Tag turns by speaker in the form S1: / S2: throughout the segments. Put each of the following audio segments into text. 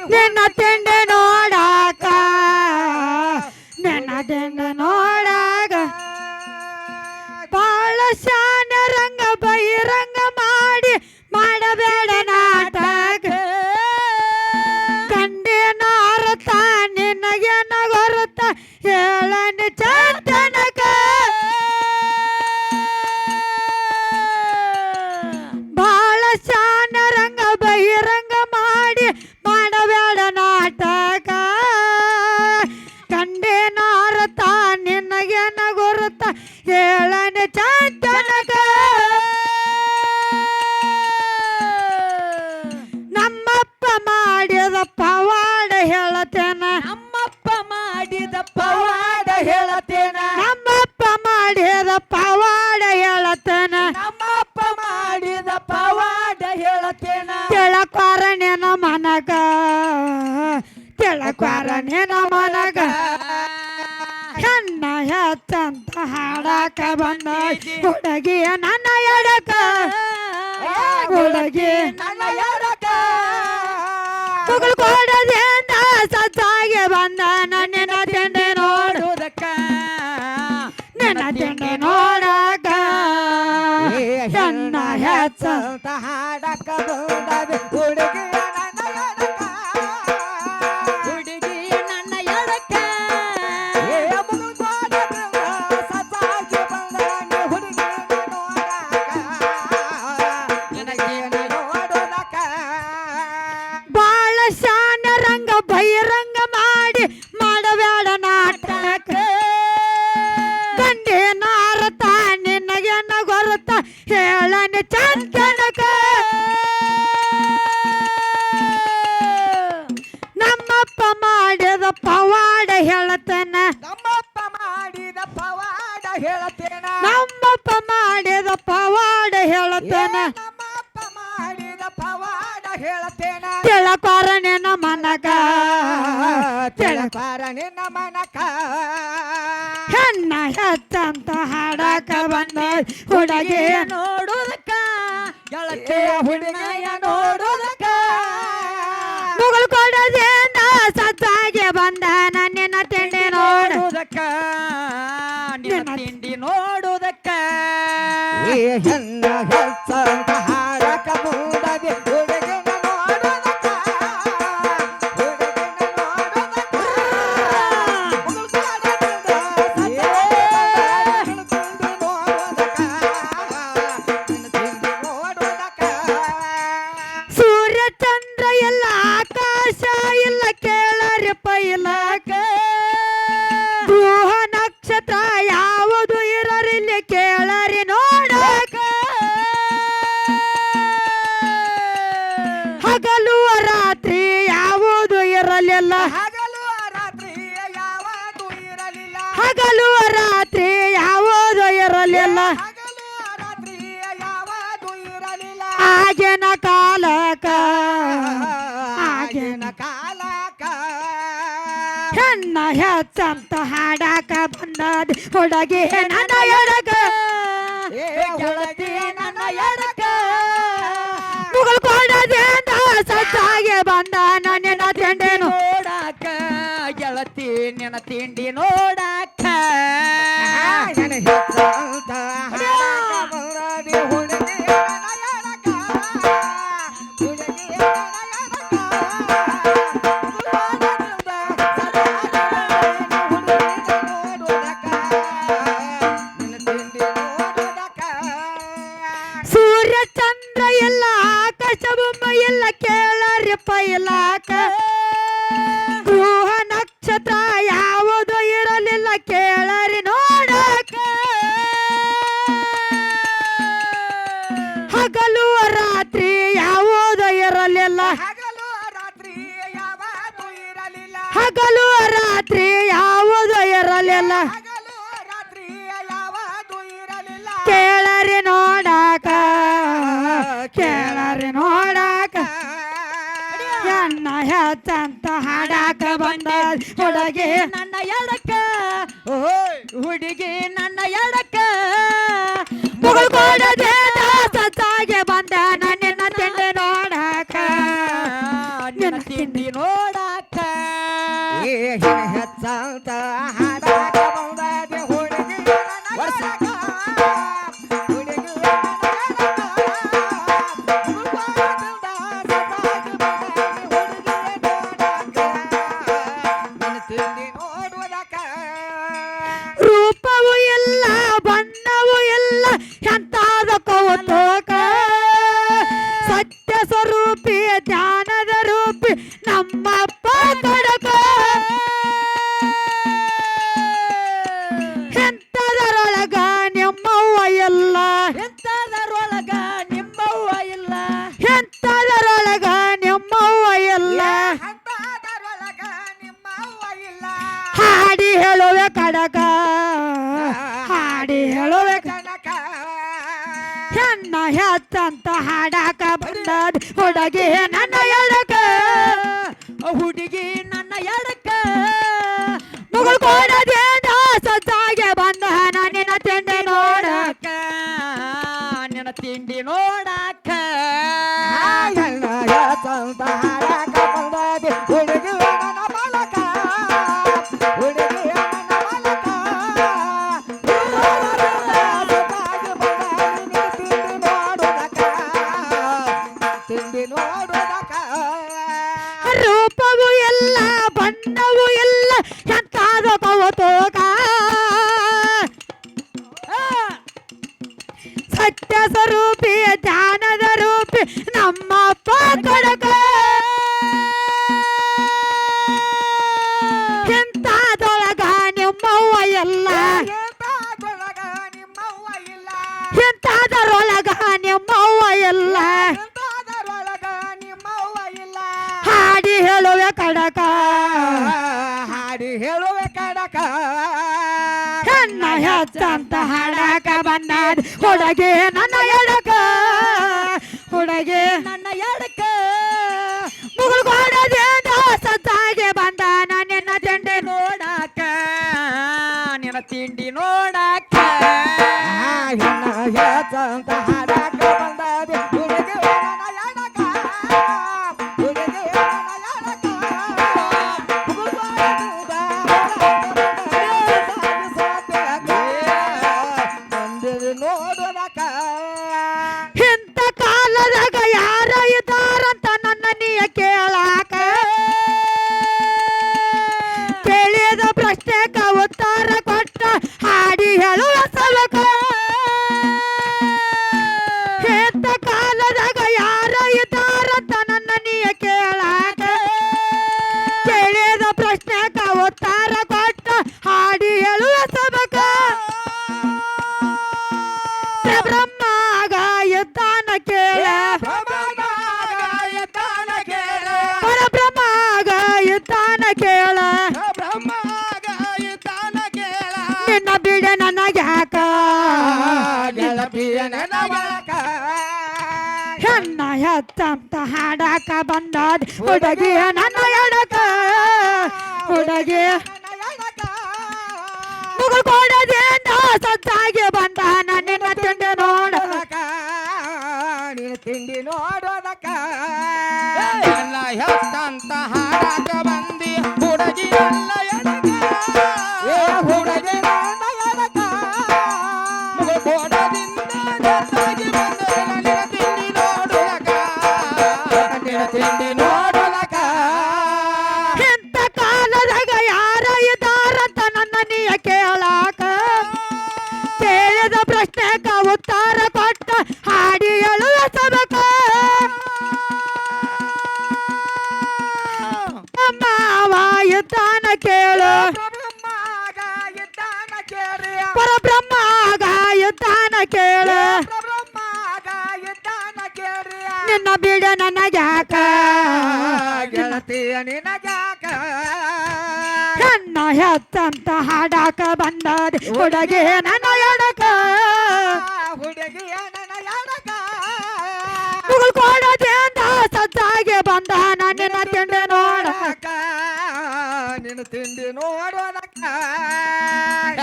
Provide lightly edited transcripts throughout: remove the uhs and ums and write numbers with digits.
S1: ನಿನ್ನ ತಿಂಡಿ ನೋಡಾಕ ನಿನ್ನ ತಿಂಡಿ ನೋಡಾಕ ಬಾಳ ಶಾನ ರಂಗ ಬಹಿರಂಗ ಮಾಡಿ ಮಾಡಬೇಡ ನಾಟಕ ಗಂಡಿನ ಅರ್ಥ ನಿನಗೇನ ಗೊರುತ್ತ ಹೇಳನೆ ಚಂದನಕ ಬಾಳ ಶಾನ ರಂಗ ಬಹಿರಂಗ ಮಾಡಿ ಮಾಡಬೇಡ ನಾಟಕ ಗಂಡಿನ ಅರ್ಥ ನಿನಗೇನ ಗೊರುತ್ತ ಹೇಳನೆ ಚಂದನಕ ನಮ್ಮಪ್ಪ ಮಾಡಿದ ಪವಾಡ ಹೇಳತೇನ
S2: ನಮ್ಮಪ್ಪ ಮಾಡಿದ ಪವಾಡ ಹೇಳತೇನ
S1: ನಮ್ಮಪ್ಪ ಮಾಡಿದ ಪವಾಡ ಹೇಳತೇನ
S2: ನಮ್ಮಪ್ಪ ಮಾಡಿದ ಪವಾಡ ಹೇಳತೇನ
S1: ತಿಳಕಾರಣ್ಯನ ಮನಗ ತಿಳಕಾರಣ್ಯನ ಮನಗ ಹೆಣ್ಣ ಹೆಚ್ಚಂತ ಹಾಡಕ ಬಂದ ಹುಡುಗಿಯ ನನ್ನ ಎಡಕ ಹುಡುಗಿ
S2: ನನ್ನ ಎಡಕ
S1: ಮುಗುಳು ಕೊಡದಿಂದ ಸತ್ತಾಗಿ ಬಂದ ನಿನ್ನ ತಿಂಡಿ
S2: ನೋಡುವುದಕ್ಕ
S1: ನಿನ್ನ ತಿಂಡಿ ನೋಡಕ ಹೆಣ್ಣ ಹೆಚ್ಚ
S2: ಅಂತ ಹಾಡಕ ಬಂದದ ಹುಡುಗಿ ನನ್ನ ಎಡಕ ಹುಡುಗಿ ನನ್ನ ಎಡಕ ಸತ್ತಾಗಿ ಬಂದ ಹುಡುಗಿ ನೋಡಕ
S1: ಬಾಳ ಶಾನ ರಂಗ ಬಹಿರಂಗ ಮಾಡಿ ಮಾಡಬೇಡ ನಾಟಕ ಗಂಡಿನ ಅರ್ಥ ನಿನಗೇನ ಗೊರುತ್ತ ಹೇಳನೆ ಚಂದನಕ ನಮ್ಮಪ್ಪ ಮಾಡಿದ ಪವಾಡ ಹೇಳತನ
S2: ನಮ್ಮಪ್ಪ ಮಾಡಿದ ಪವಾಡ ಹೇಳತೇನ
S1: ನಮ್ಮಪ್ಪ ಮಾಡಿದ ಪವಾಡ ಹೇಳತನ
S2: ನಮ್ಮಪ್ಪ ಮಾಡಿದ ಪವಾಡ ಹೇಳತೇನ
S1: ತಿಳಕಾರಣ್ಯನ ಮನಗ
S2: ತಿಳಪಾರ ನಿನ್ನ ಮನಕ
S1: ಹೆಣ್ಣ ಹೆಚ್ಚಂತ ಹಾಡಕ ಬಂದ ಹುಡುಗಿ
S2: ನೋಡುದಕ್ಕ ಗೆಳತಿಯ ಹುಡುಗಿಯ ನೋಡುದಕ್ಕ
S1: ಮುಗುಳು ಕೊಡದಿಂದ ಸತ್ತಾಗಿ ಬಂದ ನಿನ್ನ ತಿಂಡಿ ನೋಡ
S2: ನೋಡುದಕ್ಕ ನಿನ್ನ ತಿಂಡಿ ನೋಡುದಕ್ಕ ಹೆಣ್ಣ ಹೆಚ್ಚ ಹಾಡಕ ಮುಂದದೆ ಹುಡುಗಿನ ನೋಡುದಕ್ಕ
S1: ಸೂರ್ಯ ಚಂದ್ರ ಎಲ್ಲ ಆಕಾಶ ಇಲ್ಲ ಕೇಳರಿ ಪೈಲಕ ಗ್ರಹ ನಕ್ಷತ್ರ ಯಾವುದು ಇರಲಿಲ್ಲ ಕೇಳರಿ ನೋಡಕ ಹಗಲು ರಾತ್ರಿ ಯಾವುದು ಇರಲಿಲ್ಲ
S2: ಹಗಲು ರಾತ್ರಿ ಯಾವುದು ಇರಲಿಲ್ಲ
S1: ಹಗಲು ರಾತ್ರಿ ಯಾವುದು ಇರಲಿಲ್ಲ
S2: ಹಗಲು ರಾತ್ರಿ ಯಾವುದು ಇರಲಿಲ್ಲ
S1: ಆಗಿನ ಕಾಲಕ
S2: ಆಗಿನ ಕಾಲಕ
S1: ಹೆಣ್ಣ ಹೆಚ್ಚಂತ ಹಾಡಕ ಬಂದದ ಹುಡುಗಿ ನನ್ನ ಎಡಕ
S2: ಗೆಳತಿ ನನ್ನ ಎಡಕ
S1: ಮುಗುಳು ಕೊಡದಿಂದ ಸತ್ತಾಗಿ ಬಂದ ನಿನ್ನ ತಿಂಡಿ
S2: ನೋಡಾಕ ಗೆಳತಿ ನಿನ್ನ ತಿಂಡಿ ನೋಡಾಕ ನನ್ನ ಹೆಚ್ಚಂತ ಹಾಡಕ ಬಂದದಿ ಹುಡುಗಿ ನನ್ನ ಎಡಕ ಹುಡುಗಿ
S1: ಸೂರ್ಯ ಚಂದ್ರ ಎಲ್ಲ ಆಕಾಶ ಬೊಮ್ಮ ಎಲ್ಲ ಕೇಳರಿ ಪೈಲಾಕ ಗ್ರಹ ನಕ್ಷತ್ರ ಯಾವುದು ಇರಲಿಲ್ಲ ಕೇಳರಿ ನೋಡಕ ಹಗಲು ರಾತ್ರಿ ಯಾವುದು ಇರಲಿಲ್ಲ
S2: ಹಗಲು ರಾತ್ರಿ ಯಾವುದು ಇರಲಿಲ್ಲ
S1: ಹಗಲು ರಾತ್ರಿ ಯಾವುದು ಇರಲಿಲ್ಲ
S2: ಹಗಲು ರಾತ್ರಿ ಯಾವುದು ಇರಲಿಲ್ಲ
S1: ಕೇಳರಿ ನೋಡಕ ಕೇಳರಿ ನೋಡಕ ಹೆಣ್ಣ ಹೆಚ್ಚಂತ ಹಾಡಕ ಬಂದ ಹುಡುಗಿ
S2: ನನ್ನ ಎಡಕ ಹುಡುಗಿ ನನ್ನ ಎಡಕ
S1: ಮುಗುಳು ಕೊಡದೆ ಸತ್ತಾಗಿ ಬಂದ ನಿನ್ನ ತಿಂಡಿ ನೋಡಕ ನಿನ್ನ ತಿಂಡಿ
S2: ನೋಡಾಕ ಏ ಹಿನ ಹೆಚ್ಚಂತ ಹಾಡಾಕ ಬಂದಾದೆ ಹುಡುಗಿ ವರ್ಷಕ ಹುಡುಗಿ
S1: ರೂಪವು ಎಲ್ಲ ಬಣ್ಣವು ಎಲ್ಲ ಎಂತಾದ ಕೌತುಕ ಸತ್ಯ ಸ್ವರೂಪಿ ಧ್ಯಾನದ ರೂಪಿ ನಮ್ಮಪ್ಪ ಕಡಕ ಎಂತದರೊಳಗ ನಿಮ್ಮವ್ವ ಎಲ್ಲ
S2: ಎಂತದರೊಳಗ ನಿಮ್ಮವ್ವ ಇಲ್ಲ
S1: ಎಂತದರೊಳಗ ನಿಮ್ಮವ್ವ ಎಲ್ಲ
S2: ಅಂತದರೊಳಗ ನಿಮ್ಮವ್ವ ಇಲ್ಲ
S1: ಹಾಡಿ ಹೇಳುವೆ ಕಡಕ ಹಾಡಿ ಹೇಳುವೆ
S2: ಕನಕ
S1: ಹೆಣ್ಣ ಹೆಚ್ಚಂತ ಹಾಡಾಕ ಬಂದದ್ ಹುಡುಗಿ ನನ್ನ ಎಡಕ
S2: ಹುಡುಗಿ ನನ್ನ ಎಡಕ
S1: ಮುಗುಳ್ ಕೊಡದೇನ ಸಜ್ಜಾಗೆ ಬಂದ ನಿನ್ನ ತಿಂಡಿ ನೋಡಕ
S2: ನಿನ್ನ ತಿಂಡಿ ನೋಡಾಕ ಹೆಣ್ಣ ಹೆಚ್ಚಂತ ಹಾಡಾಕ ಬಂದದ ಹುಡುಗಿ ನನ್ನ ಬಳಕ ಹುಡುಗಿ ನನ್ನ ಬಳಕ ತಿಂಡಿ ನೋಡುವುದಕ್ಕ
S1: ರೂಪವು ಎಲ್ಲ ಬಣ್ಣವು ಎಲ್ಲ ಎಂತಾದ ಕೌತುಕ ಸತ್ಯ ಸ್ವರೂಪಿ ಧ್ಯಾನದ ರೂಪಿ ನಮ್ಮಪ್ಪ ಕಡಕ ಎಂತಾದೊಳಗ ನಿಮ್ಮವ್ವ ಎಲ್ಲ
S2: ಎಂತದೊಳಗ ನಿಮ್ಮವ್ವ ಇಲ್ಲ
S1: ಎಂತಾದರೊಳಗ ನಿಮ್ಮವ್ವ ಎಲ್ಲ
S2: ಎಂತದರೊಳಗ ನಿಮ್ಮವ್ವ ಇಲ್ಲ
S1: ಹಾಡಿ ಹೇಳುವೆ ಕಡಕ
S2: ಹಾಡಿ ಹೇಳುವೆ ಕಡಕ
S1: ಹೆಣ್ಣ ಹೆಚ್ಚಂತ ಹಾಡಾಕ ಬಂದದ್ ಹುಡುಗಿ ನನ್ನ ಎಡಕ ಹುಡುಗಿ
S2: ನನ್ನ ಎಡಕ
S1: ಮುಗುಳ್ ಕೊಡದೇನ ಸತ್ತಾಗೆ ಬಂದ ನಿನ್ನ ತಿಂಡಿ
S2: ನೋಡಾಕ ನಿನ್ನ ತಿಂಡಿ ನೋಡಾಕ ಹೆಣ್ಣ ಹೆಚ್ಚಂತ ಹಾಡಾಕ ಬಂದದ ಹುಡುಗಿ ನನ್ನ ಎಡಕ ಹುಡುಗಿ ನನ್ನ ಎಡಕ ನೋಡುವುದಕ್ಕ
S1: ಇಂಥ ಕಾಲದಾಗ ಯಾರ ಇದ್ದಾರಂತ ನನ್ನ ನೀಯ ಕೇಳಾಕ ಕೇಳಿದ ಪ್ರಶ್ನೆಗ ಉತ್ತರ ಕೊಟ್ಟ ಹಾಡಿ ಹೇಳುವ ಸಲಕ ಇಂಥ ಕಾಲದಾಗ ಯಾರ ಇದ್ದಾರಂತ ನನ್ನ ನೀಯ ಕೇಳಾಕ ಕೇಳಿದ ಪ್ರಶ್ನೆಗ ಉತ್ತರ ಕೊಟ್ಟ ಹಾಡಿ ಹೇಳುವ ಸಬಕ ಬ್ರಹ್ಮಾಗ ಯುದ್ಧಾನ ಕೇಳ ಪರಬ್ರಹ್ಮಾಗ ಯುದ್ಧಾನ ಕೇಳ ನಿನ್ನ ಬಿಡ ನನಗ್ಯಾಕ ಹೆಣ್ಣ ಹೆಚ್ಚಂತ ಹಾಡಾಕ ಬಂದದ್ ಹುಡುಗಿ ನನ್ನ ಎಡಕ ಹುಡುಗಿ ಮುಗುಳ್ ಕೊಡದೇನ ಸತ್ತಾಗಿ ಬಂದ ನಿನ್ನ ತಿಂಡಿ ನೋಡಕ
S2: ನಿನ್ನ ತಿಂಡಿ ನೋಡೋದಕ್ಕ ಎಲ್ಲ ಹೆಚ್ಚಂತ ಹಾಡಾಕ ಬಂದಿ ಹುಡುಗಿ ಎಲ್ಲ ಎಡಕ ಹುಡುಗಿ ನನ್ನ ಎಡಕ ಕೋಡದಿಂದ ಜೊತೆಗೆ ಬಂದ ನಿನ್ನ ತಿಂಡಿ ನೋಡೋದಕ್ಕ ನಿನ್ನ ತಿಂಡಿ ನೋಡೋದಕ್ಕ
S1: ಇಂಥ ಕಾಲದಾಗ ಯಾರ ಇದ್ದಾರಂತ ನನ್ನ ನೀಯ ಕೇಳಾಕ ಕೇಳಿದ ಪ್ರಶ್ನೆಗ ಉತ್ತರ ಕೊಟ್ಟ ಹಾಡಿ ಹೇಳುವ ಸಬಕ ಮಾವ ಯುದ್ಧಾನ ಕೇಳು
S2: ಬ್ರಹ್ಮಾಗ ಯುದ್ಧಾನ ಕೇಳಿಯ
S1: ಪರಬ್ರಹ್ಮಾಗ ಯುದ್ಧಾನ ಕೇಳು
S2: ಬ್ರಹ್ಮಾಗ ಯುದ್ಧಾನ ಕೇಳಿಯ
S1: ನಿನ್ನ ಬಿಡ ನನಗ್ಯಾಕ
S2: ಗೆಳತಿಯ ನಿನಗ್ಯಾಕ
S1: ಹೆಣ್ಣ ಹೆಚ್ಚಂತ ಹಾಡಾಕ ಬಂದದ್ ಹುಡುಗಿ ನನ್ನ ಎಡಕ
S2: ಹುಡುಗಿಯ ನನ್ನ ಎಡಕ
S1: ಮುಗುಳ್ ಕೊಡದೇನ ಸಜ್ಜಾಗೆ ಬಂದ ನಿನ್ನ ತಿಂಡಿ ನೋಡಕ
S2: ನಿನ್ನ ತಿಂಡಿ ನೋಡೋದಕ್ಕ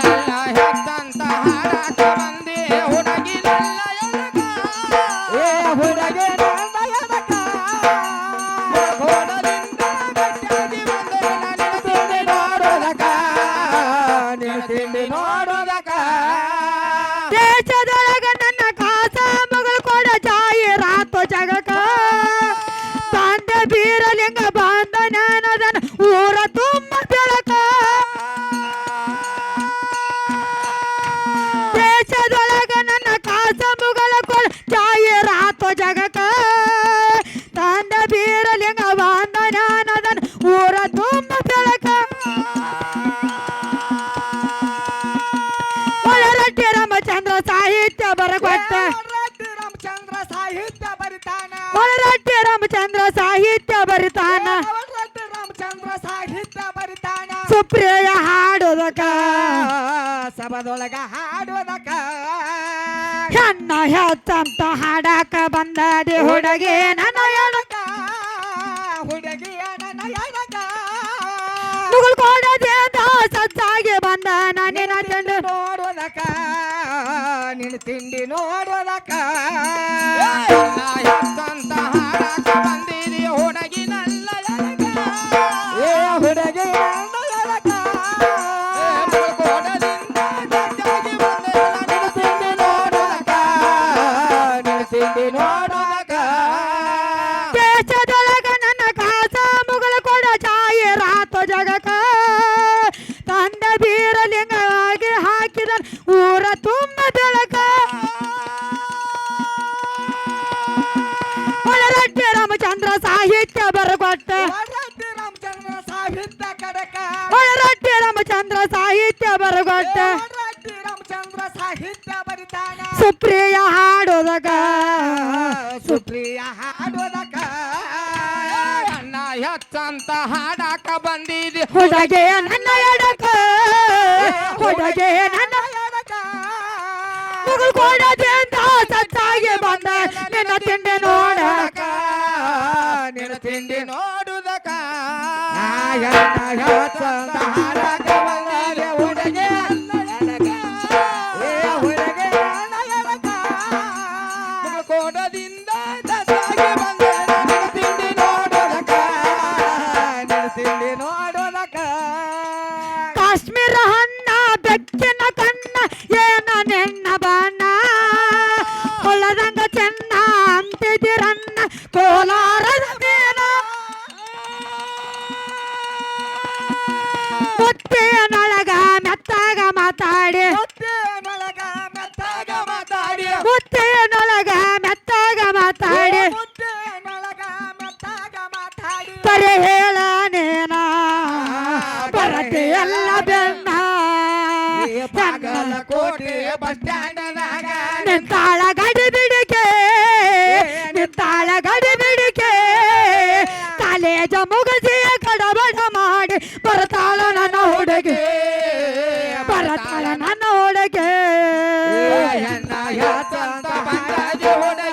S2: ಎಲ್ಲ ಹೆಚ್ಚಂತ ಹಾಡಾಕ ಬಂದಿ ಹುಡುಗಿ ನನ್ನ ಎಡಕ ಹುಡುಗಿ ನನ್ನ ಎಡಕ ಕೋಡದಿಂದ
S1: ಬೀರಲಿಂಗ ಬಂದ ಜ್ಞಾನದನ ಊರ ತುಂಬ ಬೆಳಕ ದೇಶದೊಳಗ ನನ್ನ ಕಾಸ ಮುಗಳ ಕೊಳ ಜಾಹೀರಾತು ಜಗಕ ತಂದ ಬೀರಲಿಂಗ ಬಂದ ಜ್ಞಾನದನ ಊರ ತುಂಬ ಬೆಳಕ ಒಳರಟ್ಟಿ ರಾಮಚಂದ್ರ ಸಾಹಿತ್ಯ ಬರಗೊಟ್ಟ
S2: ರಾಮಚಂದ್ರ ಸಾಹಿತ್ಯ ಬರಿತಾನ
S1: ಒಳರಟ್ಟಿ ರಾಮಚಂದ್ರ ಸಾಹಿತ್ಯ ಬರಿತಾನ
S2: ರಾಮಚಂದ್ರ ಸಾಹಿತ್ಯ ಬರಿತಾನ
S1: ಸುಪ್ರಿಯ ಹಾಡುದಕ
S2: ಸಭದೊಳಗ ಹಾಡುವುದಕ್ಕ
S1: ಹೆಣ್ಣ ಹೆಚ್ಚಂತ ಹಾಡಕ ಬಂದದೆ ಹುಡುಗಿ ನನ್ನ ಎಡಕ
S2: ಹುಡುಗಿಯ ನನ್ನ ಎಡಕ
S1: ಮುಗುಳ್ ಕೊಡದಿಂದ ಸಜ್ಜಾಗಿ ಬಂದ ನಾನಿನ ಚಂದ
S2: ನೋಡುವುದಕ್ಕ ನಿನ್ನ ತಿಂಡಿ ನೋಡುವುದಕ್ಕ
S3: ಅಂತ ಹಾಡಕ ಬಂದಿರಿ ಹುಡುಗಿ ನನ್ನ ಎಡಕ.
S2: ಏ ಹುಡುಗಿ ನನ್ನ ಎಡಕ
S3: ಕೊಡಲಿಂದ ಜಗ್ಗಿ ಬಂದೆ
S2: ನಿನ್ನ ತಿಂಡಿ ನೋಡುವುದಕ್ಕ ನಿನ್ನ ತಿಂಡಿ ನೋಡುವುದಕ್ಕ
S1: ದೇಶದೊಳಗ ನನ್ನ ಕಾಸ ಮುಗಳ ಕೊಡ ಜಾಹೀರಾತು ಜಗಕ ತಂದ ಬೀರಲಿಂಗವಾಗಿ ಹಾಕಿದ ಊರ ತುಂಬ ಬೆಳಕ ಒಳರಟ್ಟಿ ರಾಮಚಂದ್ರ ಸಾಹಿತ್ಯ ಬರಗೊಟ್ಟ
S2: ವರದಿ ರಾಮಚಂದ್ರ ಸಾಹಿತ್ಯ ಕಡಕ
S1: ಒಳರಟ್ಟಿ ರಾಮಚಂದ್ರ ಸಾಹಿತ್ಯ ಬರಗೊಟ್ಟ
S2: ವರದಿ ರಾಮಚಂದ್ರ ಸಾಹಿತ್ಯ ಬರಿತಾನ
S1: ಸುಪ್ರಿಯ ಹಾಡುದಕ
S2: ಸುಪ್ರಿಯ ಹಾಡುವುದಕ್ಕ
S3: ಅಣ್ಣ ಹೆಚ್ಚಂತ ಹಾಡಕ ಬಂದಿರಿ
S1: ಹುಡುಗಿ ನನ್ನ ಎಡಕ ಹುಡುಗಿ ನನ್ನ
S2: ಎಡಕ
S1: ಮುಗುಳ್ ಕೊಡದಿಂದ ಸತ್ತಾಗಿ ಬಂದ ನಿನ್ನ ತಿಂಡಿ ನೋಡಕ
S2: ನಿನ್ನ ತಿಂಡಿ
S3: ನೋಡುದಕ
S2: ಚಂದ ಹಾಡಕ ಬಂದರೆ ಹುಡುಗಿ ನನ್ನ ಎಡಕ ಏ ಹುಡುಗಿ ನನ್ನ ಎಡಕ
S3: ಕೋಟದಿಂದ ದತ್ತಾಗಿ ಬಂದೆ
S2: ನಿನ್ನ ತಿಂಡಿ ನೋಡುವುದಕ್ಕ ನಿನ್ನ ತಿಂಡಿ ನೋಡುವುದಕ್ಕ
S1: ಕಾಶ್ಮೀರ ಹಣ್ಣ ಬೆಕ್ಕಿನ ಕಣ್ಣ ಏನ ನಿನ್ನ ಬಣ್ಣ ಹೊಲದಂಗ ಚೆನ್ನ ಅಂತಿದಿರನ್ನ ಕೋಲಾರದ ಮೇನ ಮುತ್ತಿನೊಳಗ ಮೆತ್ತಾಗ ಮಾತಾಡಿ
S2: ಮುತ್ತಿನೊಳಗ ಮೆತ್ತಾಗ ಮಾತಾಡಿ
S1: ಮುತ್ತಿನೊಳಗ ಮೆತ್ತಾಗ ಮಾತಾಡಿ
S2: ಮುತ್ತಿನೊಳಗ ಮೆತ್ತಾಗ ಮಾತಾಡಿ
S1: ಕರೆ ಹೇಳ ನೇನ ಬರತಿ ಎಲ್ಲ ಬೆನ್ನ
S2: ಬಾಗಲಕೋಟೆ ಬಸ್ ಸ್ಟ್ಯಾಂಡ್ನಾಗ
S1: ನಿಂತಾಳ ಗಡಿ ಬಿಡಿಕೆ ನಿಂತಾಳ ಗಡಿ ಬಿಡಿಕೆ ಕಾಲೇಜ ಮುಗಿಸಿ ಕಡಬಡ ಮಾಡಿ ಬರ್ತಾಳ ನನ್ನ ಹುಡುಗಿ ಬರ್ತಾಳ ನನ್ನ ಹುಡುಗಿ
S2: ಹೆಣ್ಣ ಚಂದ ಬಂದದೆ ಹುಡುಗಿ